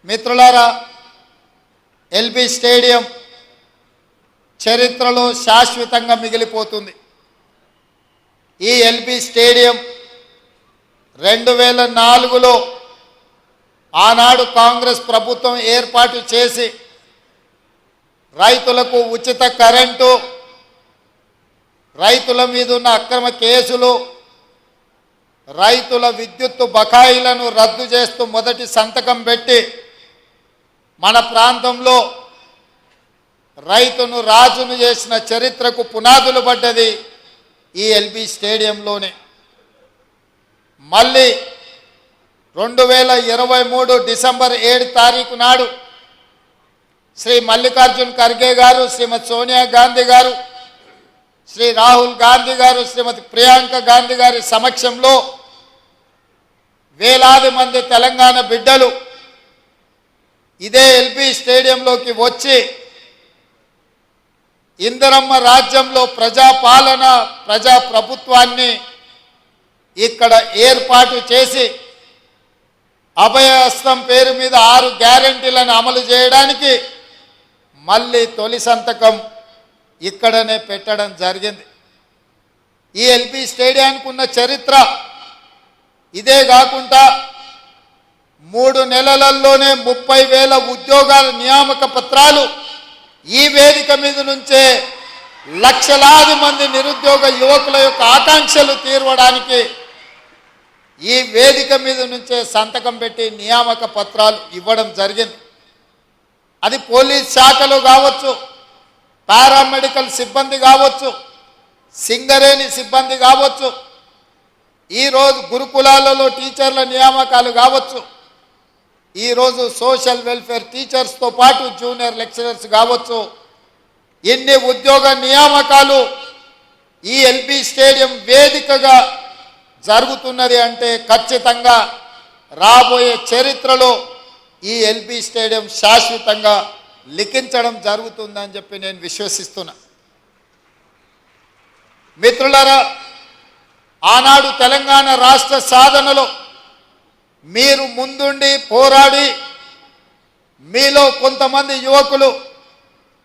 మిత్రులారా, LB stadium చరిత్రలో శాశ్వతంగా మిగిలిపోతుంది. ఈ ఎల్బీ స్టేడియం 2004లో ఆనాడు కాంగ్రెస్ ప్రభుత్వం ఏర్పాటు చేసి రైతులకు ఉచిత కరెంటు, రైతుల మీద ఉన్న అక్రమ కేసులు, రైతుల విద్యుత్తు బకాయిలను రద్దు చేస్తూ మొదటి సంతకం పెట్టి మన ప్రాంతంలో రైతును రాజును చేసిన చరిత్రకు పునాదులు పడ్డది ఈ ఎల్బీ స్టేడియంలోనే. మళ్ళీ 2023 డిసెంబర్ 7 తారీఖు నాడు శ్రీ మల్లికార్జున్ ఖర్గే గారు, శ్రీమతి సోనియా గాంధీ గారు, శ్రీ రాహుల్ గాంధీ గారు, శ్రీమతి ప్రియాంక గాంధీ గారి సమక్షంలో వేలాది మంది తెలంగాణ బిడ్డలు ఇదే ఎల్బీ స్టేడియంలోకి వచ్చి ఇందిరమ్మ రాజ్యంలో ప్రజాపాలన, ప్రజాప్రభుత్వాన్ని ఇక్కడ ఏర్పాటు చేసి అభయహస్తం పేరు మీద 6 గ్యారెంటీలను అమలు చేయడానికి మళ్ళీ తొలి సంతకం ఇక్కడనే పెట్టడం జరిగింది. ఈ ఎల్బీ స్టేడియానికి ఉన్న చరిత్ర ఇదే కాకుండా 3 నెలలలోనే 30,000 ఉద్యోగాల నియామక పత్రాలు ఈ వేదిక మీద నుంచే లక్షలాది మంది నిరుద్యోగ యువకుల యొక్క ఆకాంక్షలు తీర్చడానికి ఈ వేదిక మీద నుంచే సంతకం పెట్టి నియామక పత్రాలు ఇవ్వడం జరిగింది. అది పోలీస్ శాఖలు కావచ్చు, పారామెడికల్ సిబ్బంది కావచ్చు, సింగరేణి సిబ్బంది కావచ్చు, ఈరోజు గురుకులాలలో టీచర్ల నియామకాలు కావచ్చు, ఈరోజు సోషల్ వెల్ఫేర్ టీచర్స్తో పాటు జూనియర్ లెక్చరర్స్ కావచ్చు. ఎన్ని ఉద్యోగ నియామకాలు ఈ ఎల్బీ స్టేడియం వేదికగా జరుగుతున్నది అంటే ఖచ్చితంగా రాబోయే చరిత్రలో ఈ ఎల్బీ స్టేడియం శాశ్వతంగా లిఖించడం జరుగుతుందని చెప్పి నేను విశ్వసిస్తున్నా. మిత్రులారా, ఆనాడు తెలంగాణ రాష్ట్ర సాధనలో మీరు ముందుండి పోరాడి మీలో కొంతమంది యువకులు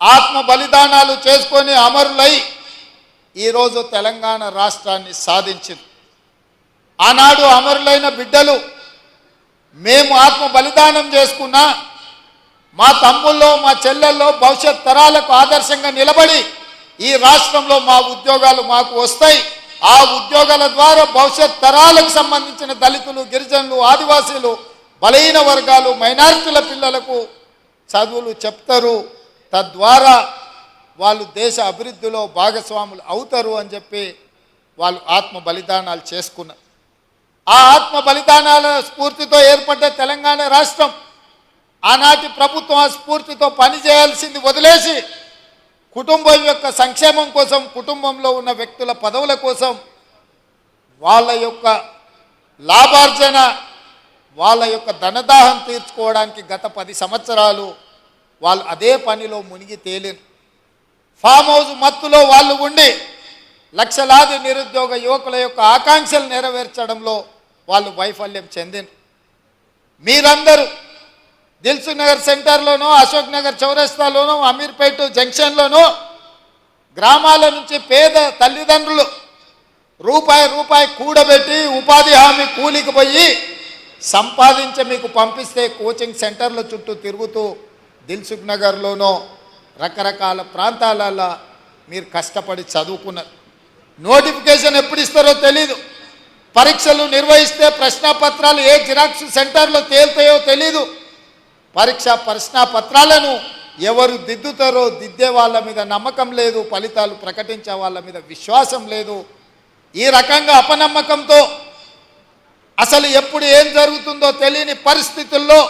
ఆత్మ బలిదానాలు చేసుకొని అమరులై ఈరోజు తెలంగాణ రాష్ట్రాన్ని సాధించింది. ఆనాడు అమరులైన బిడ్డలు మేము ఆత్మ బలిదానం చేసుకున్నా మా తమ్ముల్లో, మా చెల్లెల్లో భవిష్యత్ తరాలకు ఆదర్శంగా నిలబడి ఈ రాష్ట్రంలో మా ఉద్యోగాలు మాకు వస్తాయి, ఆ ఉద్యోగాల ద్వారా భవిష్యత్ తరాలకు సంబంధించిన దళితులు, గిరిజనులు, ఆదివాసీలు, బలహీన వర్గాలు, మైనారిటీల పిల్లలకు చదువులు చెప్తారు, తద్వారా వాళ్ళు దేశ అభివృద్ధిలో భాగస్వాములు అవుతారు అని చెప్పి వాళ్ళు ఆత్మ బలిదానాలు చేసుకున్నారు. ఆ ఆత్మ బలిదానాల స్ఫూర్తితో ఏర్పడ్డ తెలంగాణ రాష్ట్రం ఆనాటి ప్రభుత్వం ఆ స్ఫూర్తితో పనిచేయాల్సింది వదిలేసి కుటుంబం యొక్క సంక్షేమం కోసం, కుటుంబంలో ఉన్న వ్యక్తుల పదవుల కోసం, వాళ్ళ యొక్క లాభార్జన, వాళ్ళ యొక్క ధనదాహం తీర్చుకోవడానికి గత 10 సంవత్సరాలు వాళ్ళు అదే పనిలో మునిగి తేలిరు. ఫామ్ హౌస్ మత్తులో వాళ్ళు ఉండి లక్షలాది నిరుద్యోగ యువకుల యొక్క ఆకాంక్షలు నెరవేర్చడంలో వాళ్ళు వైఫల్యం చెందిన. మీరందరూ దిల్సుఖ్ నగర్ సెంటర్లోనో, అశోక్ నగర్ చౌరస్తాలోనో, అమీర్పేట జంక్షన్లోనో గ్రామాల నుంచి పేద తల్లిదండ్రులు రూపాయి కూడబెట్టి ఉపాధి హామీ కూలికి పోయి సంపాదించి మీకు పంపిస్తే కోచింగ్ సెంటర్ల చుట్టూ తిరుగుతూ దిల్సుఖ్ నగర్లోనో రకరకాల ప్రాంతాలలో మీరు కష్టపడి చదువుకున్నారు. నోటిఫికేషన్ ఎప్పుడు ఇస్తారో తెలీదు, పరీక్షలు నిర్వహిస్తే ప్రశ్నాపత్రాలు ఏ జిరాక్స్ సెంటర్లో తేలుతాయో తెలీదు, ప్రశ్నాపత్రాలను ఎవరు దిద్దుతారో దిద్దే వాళ్ళ మీద నమ్మకం లేదు, ఫలితాలు ప్రకటించే వాళ్ళ మీద విశ్వాసం లేదు. ఈ రకంగా అపనమ్మకంతో అసలు ఎప్పుడు ఏం జరుగుతుందో తెలియని పరిస్థితుల్లో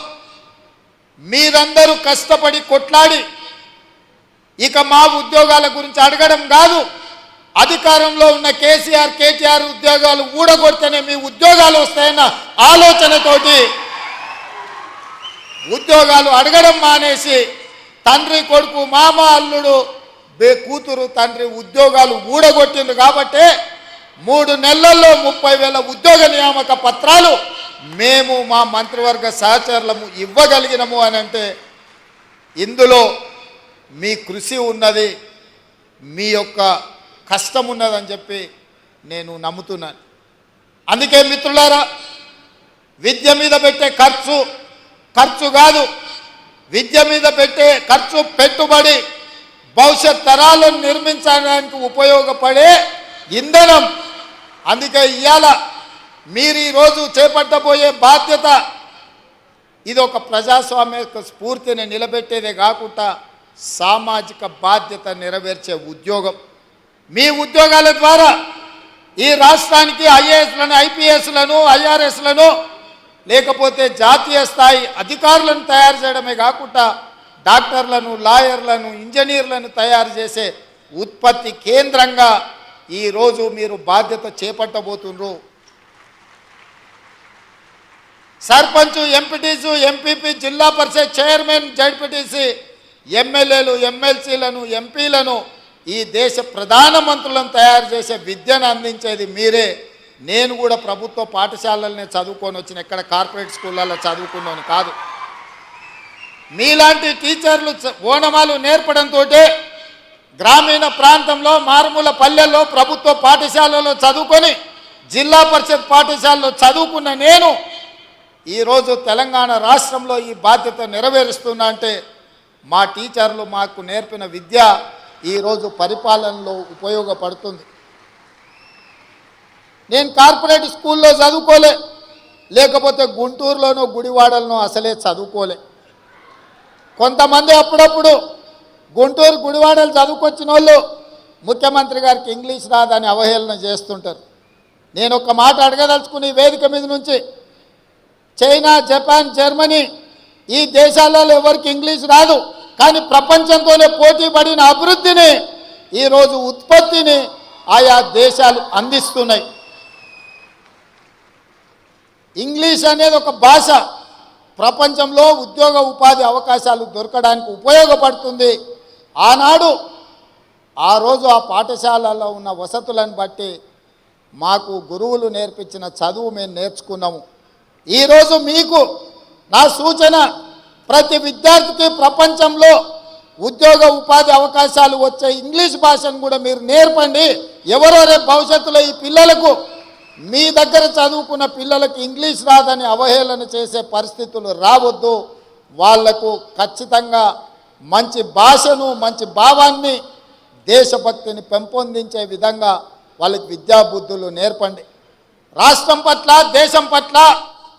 మీరందరూ కష్టపడి కొట్లాడి ఇక మా ఉద్యోగాల గురించి అడగడం కాదు, అధికారంలో ఉన్న కేసీఆర్, కేటీఆర్ ఉద్యోగాలు ఊడగొడితేనే మీ ఉద్యోగాలు వస్తాయన్న ఆలోచనతోటి ఉద్యోగాలు అడగడం మానేసి తండ్రి కొడుకు, మామ అల్లుడు, కూతురు తండ్రి ఉద్యోగాలు ఊడగొట్టింది. కాబట్టి 3 నెలల్లో 30,000 ఉద్యోగ నియామక పత్రాలు మేము మా మంత్రివర్గ సహచరులము ఇవ్వగలిగినము అని అంటే ఇందులో మీ కృషి ఉన్నది, మీ యొక్క కష్టం ఉన్నదని చెప్పి నేను నమ్ముతున్నాను. అందుకే మిత్రులారా, విద్య మీద పెట్టే ఖర్చు కాదు, విద్య మీద పెట్టే ఖర్చు పెట్టుబడి భవిష్యత్ తరాలను నిర్మించడానికి ఉపయోగపడే ఇంధనం. అందుకే ఇవాళ మీరు ఈరోజు చేపట్టబోయే బాధ్యత ఇది ఒక ప్రజాస్వామ్య స్ఫూర్తిని నిలబెట్టేదే కాకుండా సామాజిక బాధ్యత నెరవేర్చే ఉద్యోగం. మీ ఉద్యోగాల ద్వారా ఈ రాష్ట్రానికి ఐఏఎస్లను, ఐపీఎస్లను, ఐఆర్ఎస్లను లేకపోతే జాతీయ స్థాయి అధికారులను తయారు చేయడమే కాకుండా డాక్టర్లను, లాయర్లను, ఇంజనీర్లను తయారు చేసే ఉత్పత్తి కేంద్రంగా ఈరోజు మీరు బాధ్యత చేపట్టబోతున్నారు. సర్పంచ్, ఎంపీటీసు, ఎంపీపీ, జిల్లా పరిషత్ చైర్మన్, జడ్పీటీసీ, ఎమ్మెల్యేలు, ఎమ్మెల్సీలను, ఎంపీలను, ఈ దేశ ప్రధానమంత్రులను తయారు చేసే విద్యను అందించేది మీరే. నేను కూడా ప్రభుత్వ పాఠశాలలనే చదువుకొని వచ్చిన, ఎక్కడ కార్పొరేట్ స్కూళ్ళల్లో చదువుకున్నాను కాదు. మీలాంటి టీచర్లు ఓనమాలు నేర్పడంతో గ్రామీణ ప్రాంతంలో, మారుమూల పల్లెల్లో ప్రభుత్వ పాఠశాలలో చదువుకొని జిల్లా పరిషత్ పాఠశాలలో చదువుకున్న నేను ఈరోజు తెలంగాణ రాష్ట్రంలో ఈ బాధ్యత నెరవేరుస్తున్నా అంటే మా టీచర్లు మాకు నేర్పిన విద్య ఈరోజు పరిపాలనలో ఉపయోగపడుతుంది. నేను కార్పొరేట్ స్కూల్లో చదువుకోలే, లేకపోతే గుంటూరులోనో గుడివాడలోనో అసలే చదువుకోలే. కొంతమంది అప్పుడప్పుడు గుంటూరు, గుడివాడలు చదువుకొచ్చిన వాళ్ళు ముఖ్యమంత్రి గారికి ఇంగ్లీష్ రాదని అవహేళన చేస్తుంటారు. నేను ఒక మాట అడగదలుచుకుని వేదిక మీద నుంచి, చైనా, జపాన్, జర్మనీ ఈ దేశాలలో ఎవరికి ఇంగ్లీష్ రాదు, కానీ ప్రపంచంతోనే పోటీ పడిన అభివృద్ధిని ఈరోజు ఉత్పత్తిని ఆయా దేశాలు అందిస్తున్నాయి. ఇంగ్లీష్ అనేది ఒక భాష ప్రపంచంలో ఉద్యోగ ఉపాధి అవకాశాలు దొరకడానికి ఉపయోగపడుతుంది. ఆనాడు ఆ రోజు ఆ పాఠశాలలో ఉన్న వసతులను బట్టి మాకు గురువులు నేర్పించిన చదువు మేము నేర్చుకున్నాము. ఈరోజు మీకు నా సూచన, ప్రతి విద్యార్థికి ప్రపంచంలో ఉద్యోగ ఉపాధి అవకాశాలు వచ్చే ఇంగ్లీష్ భాషను కూడా మీరు నేర్పండి. ఎవరో రేపు భవిష్యత్తులో ఈ పిల్లలకు, మీ దగ్గర చదువుకున్న పిల్లలకు ఇంగ్లీష్ రాదని అవహేళన చేసే పరిస్థితులు రావద్దు. వాళ్లకు ఖచ్చితంగా మంచి భాషను, మంచి భావాన్ని, దేశభక్తిని పెంపొందించే విధంగా వాళ్ళకి విద్యాబుద్ధులు నేర్పండి. రాష్ట్రం పట్ల, దేశం పట్ల,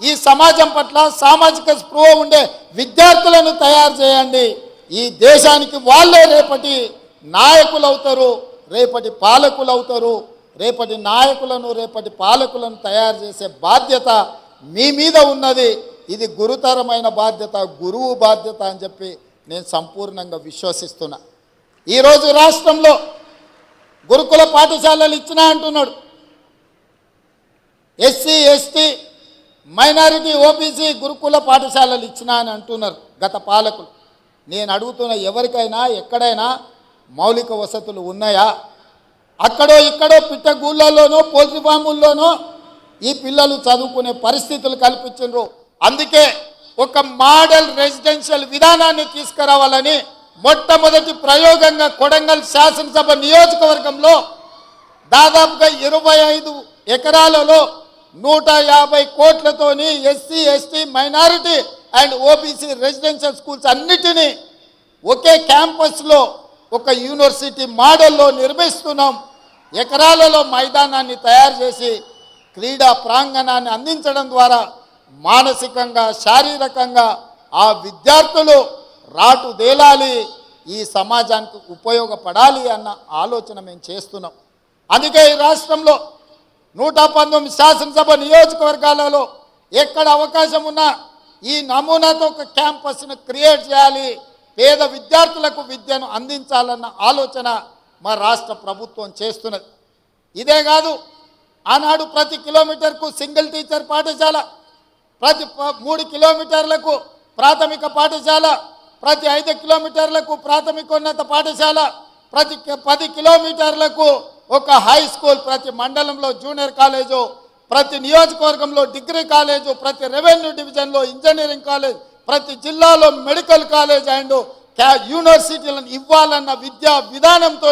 ఈ సమాజం పట్ల సామాజిక స్పృహ ఉండే విద్యార్థులను తయారు చేయండి. ఈ దేశానికి వాళ్ళే రేపటి నాయకులు అవుతారు, రేపటి పాలకులు అవుతారు. రేపటి నాయకులను, రేపటి పాలకులను తయారు చేసే బాధ్యత మీ మీద ఉన్నది. ఇది గురుతరమైన బాధ్యత, గురువు బాధ్యత అని చెప్పి నేను సంపూర్ణంగా విశ్వసిస్తున్నా. ఈరోజు రాష్ట్రంలో గురుకుల పాఠశాలలు ఇచ్చినా అంటున్నాడు. ఎస్సీ, ఎస్టీ, మైనారిటీ, ఓబీసీ గురుకుల పాఠశాలలు ఇచ్చినా అని అంటున్నారు గత పాలకులు. నేను అడుగుతున్న, ఎవరికైనా ఎక్కడైనా మౌలిక వసతులు ఉన్నాయా? అక్కడో ఇక్కడో పిట్టగూళ్ళలోనో పోల్ట్రీ ఫాముల్లోనో ఈ పిల్లలు చదువుకునే పరిస్థితులు కల్పించారు. అందుకే ఒక మోడల్ రెసిడెన్షియల్ విధానాన్ని తీసుకురావాలని మొట్టమొదటి ప్రయోగంగా కొడంగల్ శాసనసభ నియోజకవర్గంలో దాదాపుగా 25 ఎకరాలలో 150 కోట్లతోని SC, ST, minority and OBC residential schools అన్నిటినీ ఒకే క్యాంపస్లో ఒక యూనివర్సిటీ మోడల్లో నిర్మిస్తున్నాం. ఎకరాలలో మైదానాన్ని తయారు చేసి క్రీడా ప్రాంగణాన్ని అందించడం ద్వారా మానసికంగా, శారీరకంగా ఆ విద్యార్థులు రాటుదేలాలి, ఈ సమాజానికి ఉపయోగపడాలి అన్న ఆలోచన మేము చేస్తున్నాం. అందుకే ఈ రాష్ట్రంలో 119 శాసనసభ నియోజకవర్గాలలో ఎక్కడ అవకాశం ఉన్నా ఈ నమూనాతో ఒక క్యాంపస్ను క్రియేట్ చేయాలి, పేద విద్యార్థులకు విద్యను అందించాలన్న ఆలోచన మా రాష్ట్ర ప్రభుత్వం చేస్తున్నది. ఇదే కాదు, ఆనాడు ప్రతి కిలోమీటర్కు సింగిల్ టీచర్ పాఠశాల, ప్రతి 3 కిలోమీటర్లకు ప్రాథమిక పాఠశాల, ప్రతి 5 కిలోమీటర్లకు ప్రాథమికోన్నత పాఠశాల, ప్రతి 10 కిలోమీటర్లకు ఒక హై స్కూల్, ప్రతి మండలంలో జూనియర్ కాలేజు, ప్రతి నియోజకవర్గంలో డిగ్రీ కాలేజు, ప్రతి రెవెన్యూ డివిజన్లో ఇంజనీరింగ్ కాలేజ్, ప్రతి జిల్లాలో మెడికల్ కాలేజ్ అండ్ యూనివర్సిటీలను ఇవ్వాలన్న విద్యా విధానంతో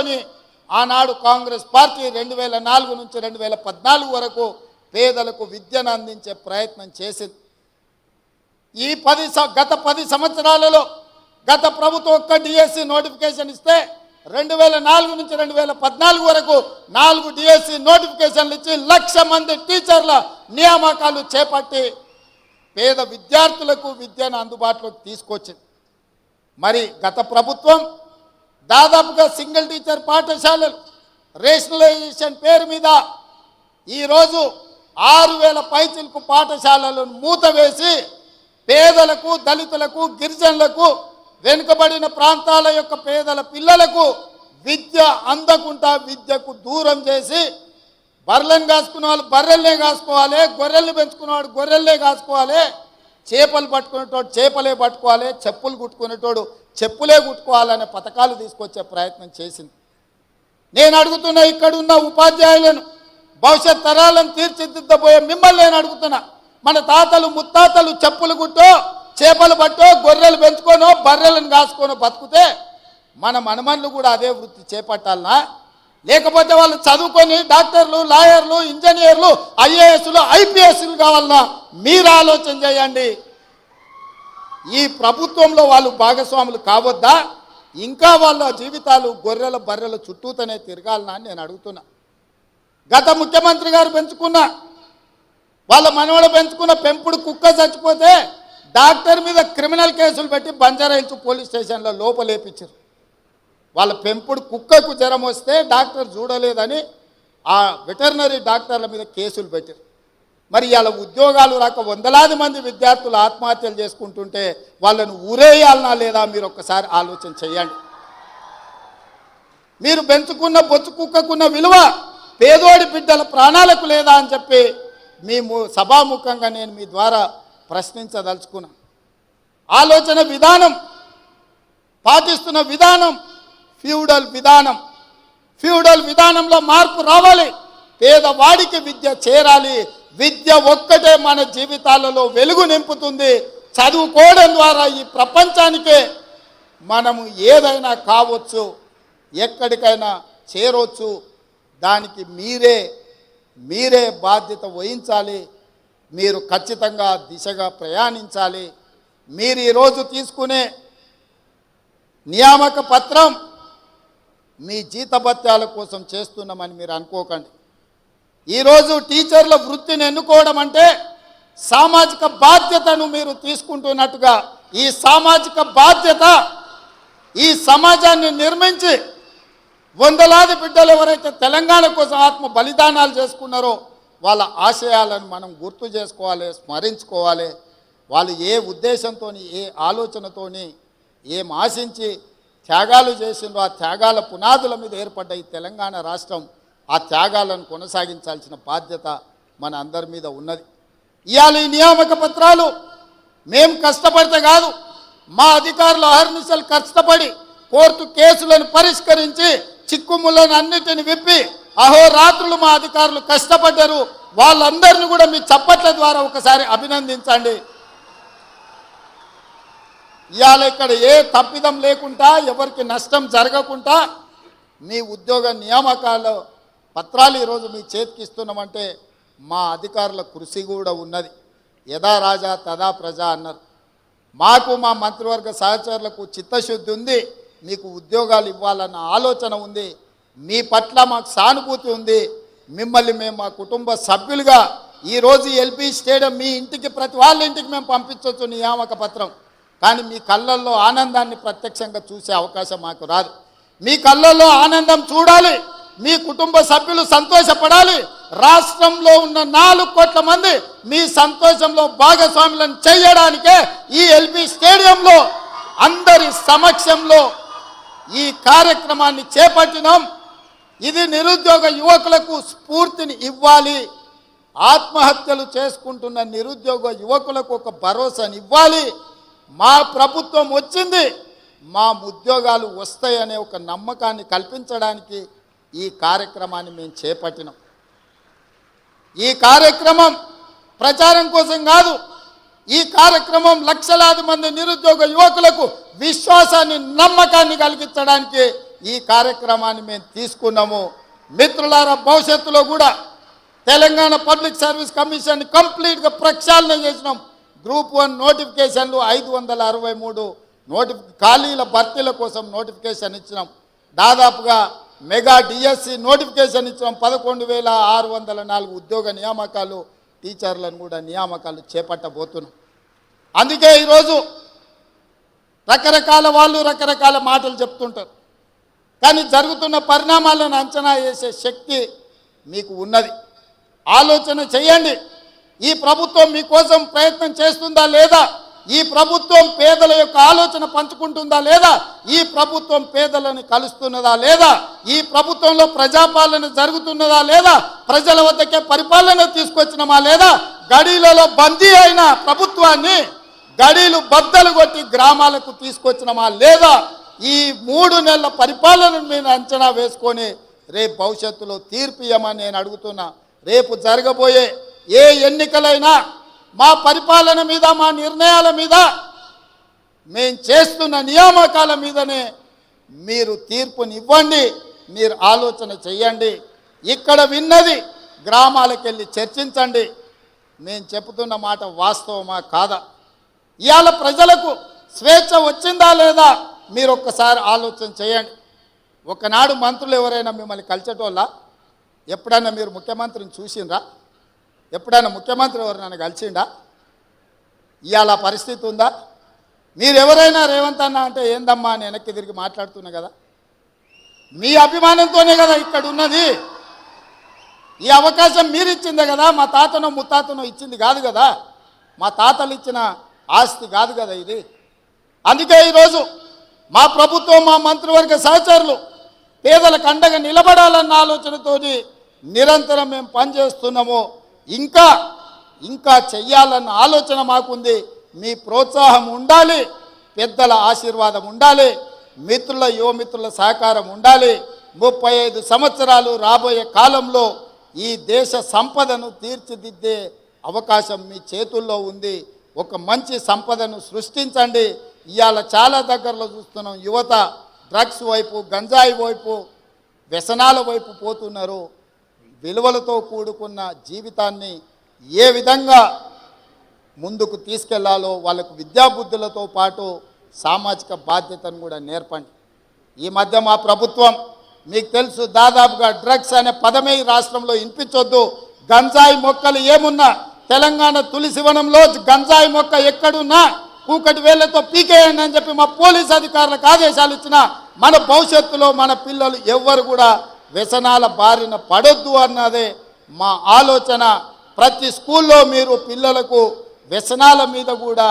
ఆనాడు కాంగ్రెస్ పార్టీ 2004 నుంచి 2014 వరకు పేదలకు విద్యను అందించే ప్రయత్నం చేసింది. ఈ గత 10 సంవత్సరాలలో గత ప్రభుత్వం ఒక్క డిఎస్సి నోటిఫికేషన్ ఇస్తే 2004 నుంచి 2014 వరకు 4 డిఎస్సి నోటిఫికేషన్లు ఇచ్చి 1,00,000 మంది టీచర్ల నియామకాలు చేపట్టి పేద విద్యార్థులకు విద్యను అందుబాటులోకి తీసుకొచ్చింది. మరి గత ప్రభుత్వం దాదాపుగా సింగిల్ టీచర్ పాఠశాలలు రేషనలైజేషన్ పేరు మీద ఈరోజు 6,000 పైచిలకు పాఠశాలలను మూతవేసి పేదలకు, దళితులకు, గిరిజనులకు, వెనుకబడిన ప్రాంతాల యొక్క పేదల పిల్లలకు విద్య అందకుండా విద్యకు దూరం చేసి బర్రెలను కాసుకునే వాళ్ళు బర్రెల్నే కాసుకోవాలి, గొర్రెల్ని పెంచుకునేవాడు గొర్రెల్నే కాసుకోవాలి, చేపలు పట్టుకునేటోడు చేపలే పట్టుకోవాలి, చెప్పులు కుట్టుకునేటోడు చెప్పులే కుట్టుకోవాలనే పథకాలు తీసుకొచ్చే ప్రయత్నం చేసింది. నేను అడుగుతున్నా, ఇక్కడున్న ఉపాధ్యాయులను, భవిష్యత్ తరాలను తీర్చిదిద్దబోయే మిమ్మల్ని నేను అడుగుతున్నా, మన తాతలు ముత్తాతలు చెప్పులు కుట్టో, చేపలు పట్టో, గొర్రెలు పెంచుకోనో, బర్రెలను కాసుకోనో బతుకుతే మన మనమన్లు కూడా అదే వృత్తి చేపట్టాలనా? లేకపోతే వాళ్ళు చదువుకొని డాక్టర్లు, లాయర్లు, ఇంజనీర్లు, ఐఏఎస్లు, ఐపీఎస్లు కావాలన్నా? మీరు ఆలోచన చేయండి. ఈ ప్రభుత్వంలో వాళ్ళు భాగస్వాములు కావద్దా? ఇంకా వాళ్ళ జీవితాలు గొర్రెల బర్రెల చుట్టూతోనే తిరగాలనా అని నేను అడుగుతున్నా. గత ముఖ్యమంత్రి గారు పెంచుకున్న, వాళ్ళ మనవడు పెంచుకున్న పెంపుడు కుక్క చచ్చిపోతే డాక్టర్ మీద క్రిమినల్ కేసులు పెట్టి బంజారాహిల్స్ పోలీస్ స్టేషన్లో లోపలేపించారు. వాళ్ళ పెంపుడు కుక్కకు జ్వరం వస్తే డాక్టర్ చూడలేదని ఆ వెటర్నరీ డాక్టర్ల మీద కేసులు పెట్టారు. మరి వాళ్ళ ఉద్యోగాలు రాక వందలాది మంది విద్యార్థులు ఆత్మహత్యలు చేసుకుంటుంటే వాళ్ళను ఊరేయాలనా లేదా? మీరు ఒక్కసారి ఆలోచన చేయండి. మీరు పెంచుకున్న బొచ్చు కుక్కకున్న విలువ పేదోడి బిడ్డల ప్రాణాలకు లేదా అని చెప్పి మేము సభాముఖంగా నేను మీ ద్వారా ప్రశ్నించదలుచుకున్నా. ఆలోచన విధానం, పాటిస్తున్న విధానం ఫ్యూడల్ విధానంలో మార్పు రావాలి. పేదవాడికి విద్య చేరాలి. విద్య ఒక్కటే మన జీవితాలలో వెలుగు నింపుతుంది. చదువుకోవడం ద్వారా ఈ ప్రపంచానికే మనము ఏదైనా కావచ్చు, ఎక్కడికైనా చేరవచ్చు. దానికి మీరే బాధ్యత వహించాలి. మీరు ఖచ్చితంగా దిశగా ప్రయాణించాలి. మీరు ఈరోజు తీసుకునే నియామక పత్రం మీ జీతభత్యాల కోసం చేస్తున్నామని మీరు అనుకోకండి. ఈరోజు టీచర్ల వృత్తిని ఎన్నుకోవడం అంటే సామాజిక బాధ్యతను మీరు తీసుకుంటున్నట్టుగా, ఈ సామాజిక బాధ్యత ఈ సమాజాన్ని నిర్మించి వందలాది బిడ్డలు ఎవరైతే తెలంగాణ కోసం ఆత్మ బలిదానాలు చేసుకున్నారో వాళ్ళ ఆశయాలను మనం గుర్తు చేసుకోవాలి, స్మరించుకోవాలి. వాళ్ళు ఏ ఉద్దేశంతో, ఏ ఆలోచనతోని, ఏం ఆశించి త్యాగాలు చేసిండ్రో ఆ త్యాగాల పునాదుల మీద ఏర్పడ్డ ఈ తెలంగాణ రాష్ట్రం ఆ త్యాగాలను కొనసాగించాల్సిన బాధ్యత మన అందరి మీద ఉన్నది. ఇవాళ ఈ నియామక పత్రాలు మేము కష్టపడితే కాదు, మా అధికారులు అహర్నిశలు కష్టపడి కోర్టు కేసులను పరిష్కరించి చిక్కుములను అన్నిటిని విప్పి అహోరాత్రులు మా అధికారులు కష్టపడ్డారు. వాళ్ళందరినీ కూడా మీ చప్పట్ల ద్వారా ఒకసారి అభినందించండి. ఇవాళ ఇక్కడ ఏ తప్పిదం లేకుండా, ఎవరికి నష్టం జరగకుండా మీ ఉద్యోగ నియామకాల పత్రాలు ఈరోజు మీ చేతికి ఇస్తున్నామంటే మా అధికారుల కృషి కూడా ఉన్నది. యథా రాజా తదా ప్రజ అన్నారు. మాకు మా మంత్రివర్గ సహచరులకు చిత్తశుద్ధి ఉంది. మీకు ఉద్యోగాలు ఇవ్వాలన్న ఆలోచన ఉంది. మీ పట్ల మాకు సానుభూతి ఉంది. మిమ్మల్ని మేము మా కుటుంబ సభ్యులుగా ఈరోజు ఎల్బీ స్టేడియం మీ ఇంటికి, ప్రతి వాళ్ళ ఇంటికి మేము పంపించవచ్చు నియామక పత్రం. కానీ మీ కళ్ళల్లో ఆనందాన్ని ప్రత్యక్షంగా చూసే అవకాశం మాకు రాదు. మీ కళ్ళల్లో ఆనందం చూడాలి, మీ కుటుంబ సభ్యులు సంతోషపడాలి. రాష్ట్రంలో ఉన్న 4 కోట్ల మంది మీ సంతోషంలో భాగస్వాములను చేయడానికే ఈ ఎల్బీ స్టేడియంలో అందరి సమక్షంలో ఈ కార్యక్రమాన్ని చేపట్టినాం. ఇది నిరుద్యోగ యువకులకు స్ఫూర్తిని ఇవ్వాలి. ఆత్మహత్యలు చేసుకుంటున్న నిరుద్యోగ యువకులకు ఒక భరోసాని ఇవ్వాలి. మా ప్రభుత్వం వచ్చింది, మా ఉద్యోగాలు వస్తాయనే ఒక నమ్మకాన్ని కల్పించడానికి ఈ కార్యక్రమాన్ని మేము చేపట్టినాం. ఈ కార్యక్రమం ప్రచారం కోసం కాదు, ఈ కార్యక్రమం లక్షలాది మంది నిరుద్యోగ యువకులకు విశ్వాసాన్ని నమ్మకాన్ని కలిగించడానికి ఈ కార్యక్రమాన్ని మేము తీసుకున్నాము. మిత్రులారా, భవిష్యత్తులో కూడా తెలంగాణ పబ్లిక్ సర్వీస్ కమిషన్ కంప్లీట్గా ప్రక్షాళన చేసినాం. గ్రూప్ 1 నోటిఫికేషన్లు 563 ఖాళీల భర్తీల కోసం నోటిఫికేషన్ ఇచ్చినాం. దాదాపుగా మెగా డిఎస్సి నోటిఫికేషన్ ఇచ్చినాం. 11,604 ఉద్యోగ నియామకాలు, టీచర్లను కూడా నియామకాలు చేపట్టబోతున్నాం. అందుకే ఈరోజు రకరకాల వాళ్ళు రకరకాల మాటలు చెప్తుంటారు, కానీ జరుగుతున్న పరిణామాలను అంచనా వేసే శక్తి మీకు ఉన్నది. ఆలోచన చేయండి. ఈ ప్రభుత్వం మీకోసం ప్రయత్నం చేస్తుందా లేదా? ఈ ప్రభుత్వం పేదల యొక్క ఆలోచన పంచుకుంటుందా లేదా? ఈ ప్రభుత్వం పేదలను కలుస్తున్నదా లేదా? ఈ ప్రభుత్వంలో ప్రజాపాలన జరుగుతున్నదా లేదా? ప్రజల వద్దకే పరిపాలన తీసుకొచ్చినమా లేదా? గడీలలో బందీ అయిన ప్రభుత్వాన్ని గడీలు బద్దలు కొట్టి గ్రామాలకు తీసుకొచ్చినమా లేదా? ఈ 3 నెలల పరిపాలనను మీద అంచనా వేసుకొని రేపు భవిష్యత్తులో తీర్పు ఇవ్వమని నేను అడుగుతున్నా. రేపు జరగబోయే ఏ ఎన్నికలైనా మా పరిపాలన మీద, మా నిర్ణయాల మీద, మేము చేస్తున్న నియామకాల మీదనే మీరు తీర్పునివ్వండి. మీరు ఆలోచన చెయ్యండి. ఇక్కడ విన్నది గ్రామాలకు వెళ్ళి చర్చించండి. మేము చెబుతున్న మాట వాస్తవమా కాదా? ఇవాళ ప్రజలకు స్వేచ్ఛ వచ్చిందా లేదా? మీరు ఒక్కసారి ఆలోచన చేయండి. ఒకనాడు మంత్రులు ఎవరైనా మిమ్మల్ని కలిసేటోళ్ళ? ఎప్పుడైనా మీరు ముఖ్యమంత్రిని చూసిండ్రా? ఎప్పుడైనా ముఖ్యమంత్రి ఎవరైనా కలిసిండా? ఇవాళ పరిస్థితి ఉందా? మీరు ఎవరైనా రేవంత్ అన్న అంటే ఏందమ్మా అని వెనక్కి తిరిగి మాట్లాడుతున్నా కదా. మీ అభిమానంతోనే కదా ఇక్కడ ఉన్నది. ఈ అవకాశం మీరు ఇచ్చిందే కదా, మా తాతనో ముత్తాతనో ఇచ్చింది కాదు కదా, మా తాతలు ఇచ్చిన ఆస్తి కాదు కదా ఇది. అందుకే ఈరోజు మా ప్రభుత్వం, మా మంత్రివర్గ సహచరులు పేదలకు అండగా నిలబడాలన్న ఆలోచనతో నిరంతరం మేము పనిచేస్తున్నాము. ఇంకా చెయ్యాలన్న ఆలోచన మాకుంది. మీ ప్రోత్సాహం ఉండాలి, పెద్దల ఆశీర్వాదం ఉండాలి, మిత్రుల యువమిత్రుల సహకారం ఉండాలి. 35 సంవత్సరాలు రాబోయే కాలంలో ఈ దేశ సంపదను తీర్చిదిద్దే అవకాశం మీ చేతుల్లో ఉంది. ఒక మంచి సంపదను సృష్టించండి. ఇవాళ చాలా దగ్గరలో చూస్తున్నాం, యువత డ్రగ్స్ వైపు, గంజాయి వైపు, వ్యసనాల వైపు పోతున్నారు. విలువలతో కూడుకున్న జీవితాన్ని ఏ విధంగా ముందుకు తీసుకెళ్లాలో వాళ్ళకు విద్యాబుద్ధులతో పాటు సామాజిక బాధ్యతను కూడా నేర్పండి. ఈ మధ్య మా ప్రభుత్వం మీకు తెలుసు, దాదాపుగా డ్రగ్స్ అనే పదమే ఈ రాష్ట్రంలో వినిపించొద్దు. గంజాయి మొక్కలు ఏమున్నా తెలంగాణ తులసివనంలో గంజాయి మొక్క ఎక్కడున్నా కూకటి వేళ్లతో పీకేయండి అని చెప్పి మా పోలీస్ అధికారులకు ఆదేశాలు ఇచ్చిన మన భవిష్యత్తులో మన పిల్లలు ఎవ్వరు కూడా వ్యసనాల బారిన పడొద్దు అన్నదే మా ఆలోచన. ప్రతి స్కూల్లో మీరు పిల్లలకు వ్యసనాల మీద కూడా,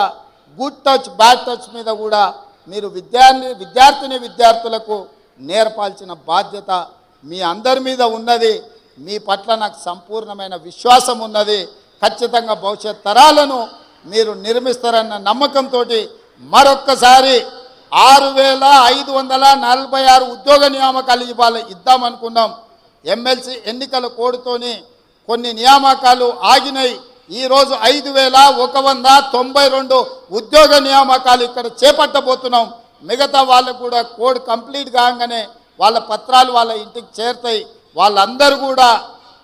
గుడ్ టచ్ బ్యాడ్ టచ్ మీద కూడా మీరు విద్యార్థులకు నేర్పాల్సిన బాధ్యత మీ అందరి మీద ఉన్నది. మీ పట్ల నాకు సంపూర్ణమైన విశ్వాసం ఉన్నది. ఖచ్చితంగా భవిష్యత్ తరాలను మీరు నిర్మిస్తారన్న నమ్మకంతో మరొక్కసారి 6,546 ఉద్యోగ నియామకాలు ఇద్దామనుకున్నాం. ఎమ్మెల్సీ ఎన్నికల కోడ్తోని కొన్ని నియామకాలు ఆగినాయి. ఈరోజు 5,192 ఉద్యోగ నియామకాలు ఇక్కడ చేపట్టబోతున్నాం. మిగతా వాళ్ళకు కూడా కోడ్ కంప్లీట్ కాగానే వాళ్ళ పత్రాలు వాళ్ళ ఇంటికి చేరుతాయి. వాళ్ళందరూ కూడా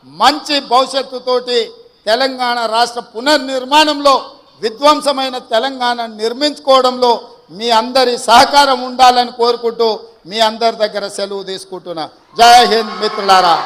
మంచి భవిష్యత్తుతోటి తెలంగాణ రాష్ట్ర పునర్నిర్మాణంలో, విధ్వంసమైన తెలంగాణ నిర్మించుకోవడంలో మీ అందరి సహకారం ఉండాలని కోరుకుంటూ మీ అందరి దగ్గర సెలవు తీసుకుంటున్నా. జై హింద్ మిత్రులారా.